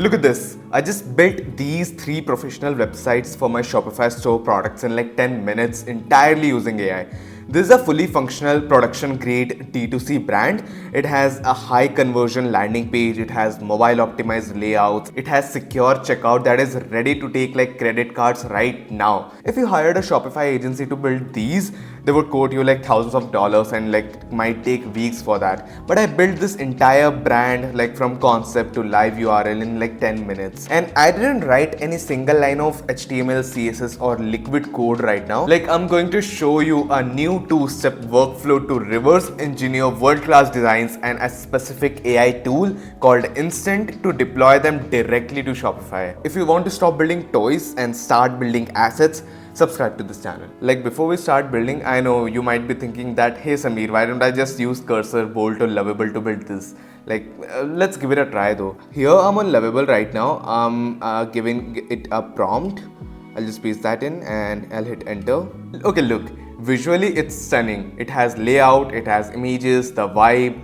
Look at this. I just built these 3 professional websites for my Shopify store products in like 10 minutes entirely using AI. This is a fully functional production grade D2C brand. It has a high conversion landing page, it has mobile optimized layouts, it has secure checkout that is ready to take like credit cards right now. If you hired a Shopify agency to build these, they would quote you like thousands of dollars and like might take weeks for that. But I built this entire brand like from concept to live URL in like 10 minutes. And I didn't write any single line of HTML, CSS or liquid code right now. Like I'm going to show you a new 2-step workflow to reverse engineer world-class designs and a specific AI tool called Instant to deploy them directly to Shopify. If you want to stop building toys and start building assets, subscribe to this channel. Like before we start building, I know you might be thinking that, hey Samir, why don't I just use Cursor, Bolt or Lovable to build this? Let's give it a try though. Here I'm on Lovable right now. I'm giving it a prompt. I'll just paste that in and I'll hit enter. Okay, look, visually it's stunning. It has layout, it has images, the vibe,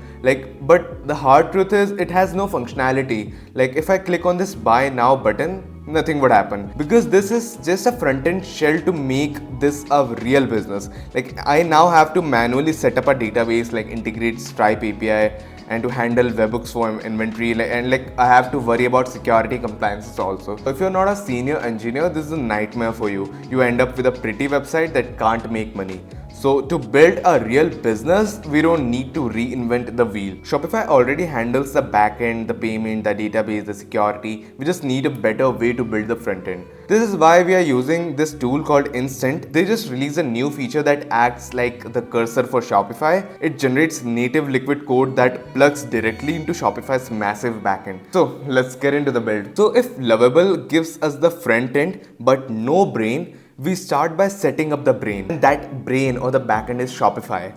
but the hard truth is it has no functionality. Like if I click on this buy now button, nothing would happen because this is just a front-end shell to make this a real business. Like I now have to manually set up a database, like integrate Stripe API and to handle webhooks for inventory, and I have to worry about security compliances also. If you're not a senior engineer, this is a nightmare for you. You end up with a pretty website that can't make money. So to build a real business, we don't need to reinvent the wheel. Shopify already handles the backend, the payment, the database, the security. We just need a better way to build the front end. This is why we are using this tool called Instant. They just released a new feature that acts like the cursor for Shopify. It generates native liquid code that plugs directly into Shopify's massive backend. So let's get into the build. So if Lovable gives us the front end but no brain, we start by setting up the brain. And that brain or the backend is Shopify.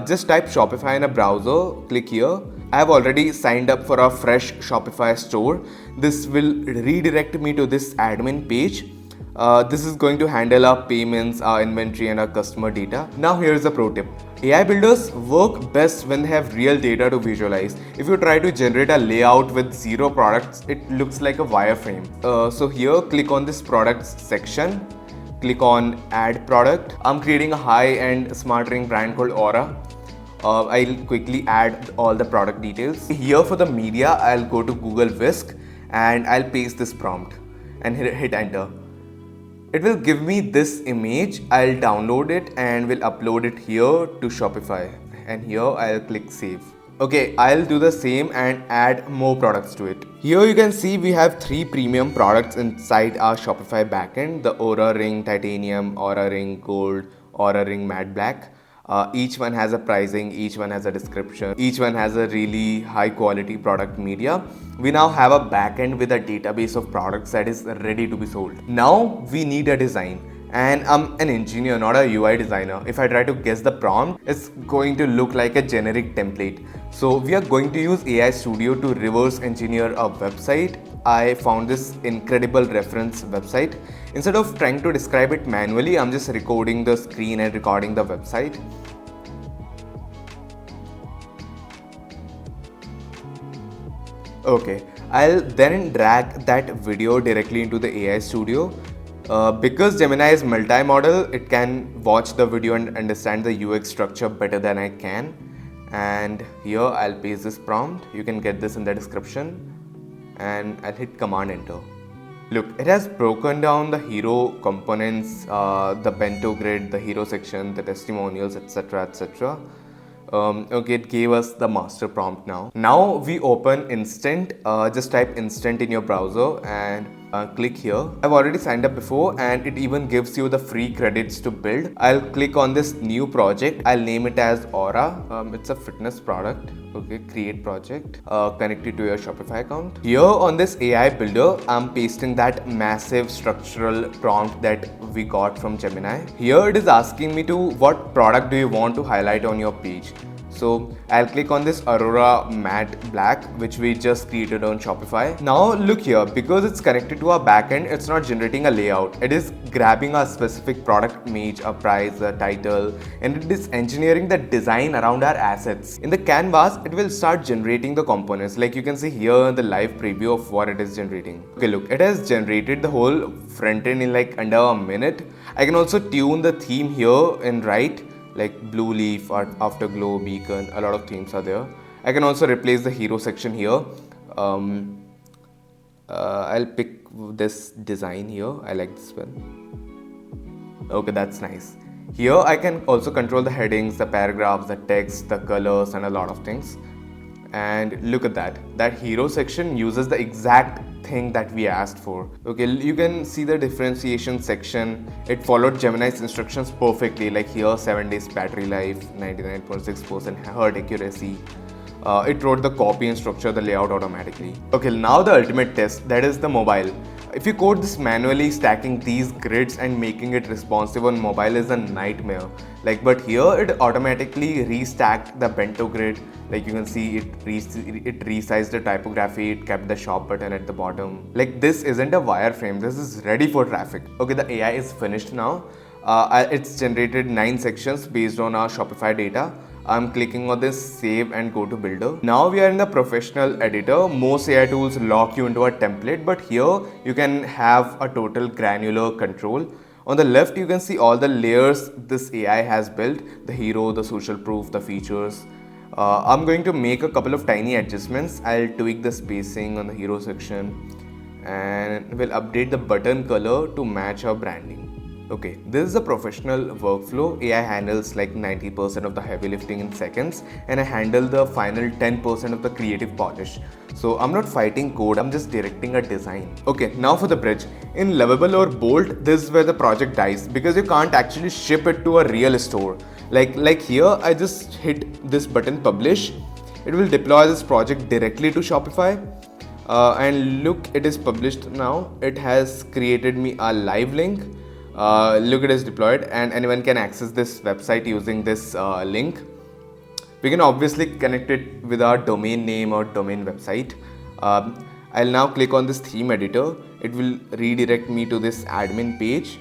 Just type Shopify in a browser, click here. I have already signed up for a fresh Shopify store. This will redirect me to this admin page. This is going to handle our payments, our inventory and our customer data. Now here's a pro tip. AI builders work best when they have real data to visualize. If you try to generate a layout with 0 products, it looks like a wireframe. So here, click on this products section. Click on add product. I'm creating a high-end smart ring brand called Aura. I'll quickly add all the product details. Here for the media, I'll go to Google Whisk and I'll paste this prompt and hit enter. It will give me this image. I'll download it and will upload it here to Shopify. And here I'll click save. Okay, I'll do the same and add more products to it. Here you can see we have 3 premium products inside our Shopify backend: the Aura Ring Titanium, Aura Ring Gold, Aura Ring Matte Black. Each one has a pricing, each one has a description, each one has a really high quality product media. We now have a backend with a database of products that is ready to be sold. Now we need a design. And I'm an engineer, not a UI designer. If I try to guess the prompt, it's going to look like a generic template. So we are going to use AI Studio to reverse engineer a website. I found this incredible reference website. Instead of trying to describe it manually, I'm just recording the screen and recording the website. Okay, I'll then drag that video directly into the AI Studio. Because Gemini is multi-model, it can watch the video and understand the UX structure better than I can. And here I'll paste this prompt. You can get this in the description. And I'll hit command enter. Look, it has broken down the hero components, the bento grid, the hero section, the testimonials, etc. etc. Okay, it gave us the master prompt now. Now we open Instant. Just type Instant in your browser and click here. I've already signed up before and it even gives you the free credits to build. I'll click on this new project. I'll name it as Aura. It's a fitness product. Okay, create project. Connect it to your Shopify account. Here on this AI builder, I'm pasting that massive structural prompt that we got from Gemini. Here it is asking me to what product do you want to highlight on your page. So I'll click on this Aurora matte black, which we just created on Shopify. Now look here, because it's connected to our backend, it's not generating a layout. It is grabbing a specific product image, a price, a title, and it is engineering the design around our assets. In the canvas, it will start generating the components. Like you can see here in the live preview of what it is generating. Okay, look, it has generated the whole front end in like under a minute. I can also tune the theme here in right, like blue leaf or afterglow beacon. A lot of themes are there. I can also replace the hero section here. I'll pick this design here. I like this one. Okay, that's nice. Here I can also control the headings, the paragraphs, the text, the colors, and a lot of things. And look at that. That hero section uses the exact thing that we asked for. Okay, you can see the differentiation section. It followed Gemini's instructions perfectly. Like here, 7 days battery life, 99.6% herd accuracy. It wrote the copy and structure the layout automatically. Okay, now the ultimate test, that is the mobile. If you code this manually, stacking these grids and making it responsive on mobile is a nightmare. But here it automatically restacked the bento grid. Like you can see it resized the typography, it kept the shop button at the bottom. Like this isn't a wireframe, this is ready for traffic. Okay, the AI is finished now. It's generated 9 sections based on our Shopify data. I'm clicking on this save and go to builder. Now we are in the professional editor. Most AI tools lock you into a template, but here you can have a total granular control. On the left, you can see all the layers this AI has built, the hero, the social proof, the features. I'm going to make a couple of tiny adjustments. I'll tweak the spacing on the hero section and we'll update the button color to match our branding. Okay, this is a professional workflow. AI handles like 90% of the heavy lifting in seconds, and I handle the final 10% of the creative polish. So I'm not fighting code, I'm just directing a design. Okay, now for the bridge. In Lovable or Bolt, this is where the project dies because you can't actually ship it to a real store. Like here, I just hit this button publish. It will deploy this project directly to Shopify. And look, it is published now. It has created me a live link. Look, it is deployed and anyone can access this website using this link. We can obviously connect it with our domain name or domain website. I'll now click on this theme editor. It will redirect me to this admin page.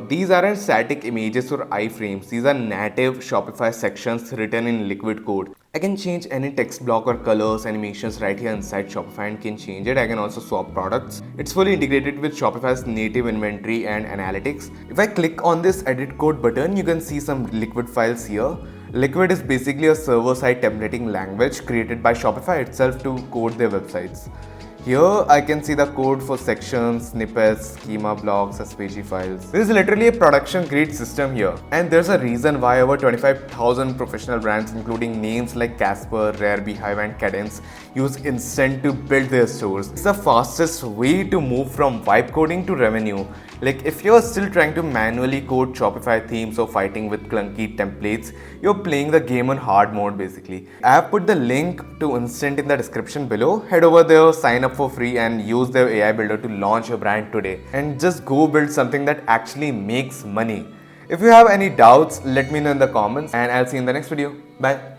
These aren't static images or iframes. These are native Shopify sections written in Liquid code. I can change any text block or colors, animations right here inside Shopify and can change it. I can also swap products. It's fully integrated with Shopify's native inventory and analytics. If I click on this edit code button, you can see some Liquid files here. Liquid is basically a server-side templating language created by Shopify itself to code their websites. Here I can see the code for sections, snippets, schema blocks, SVG files. This is literally a production grade system here. And there's a reason why over 25,000 professional brands including names like Casper, Rare Beehive and Cadence use Instant to build their stores. It's the fastest way to move from vibe coding to revenue. If you're still trying to manually code Shopify themes or fighting with clunky templates, you're playing the game on hard mode basically. I have put the link to Instant in the description below. Head over there, sign up for free and use their AI builder to launch your brand today. And just go build something that actually makes money. If you have any doubts, let me know in the comments and I'll see you in the next video. Bye.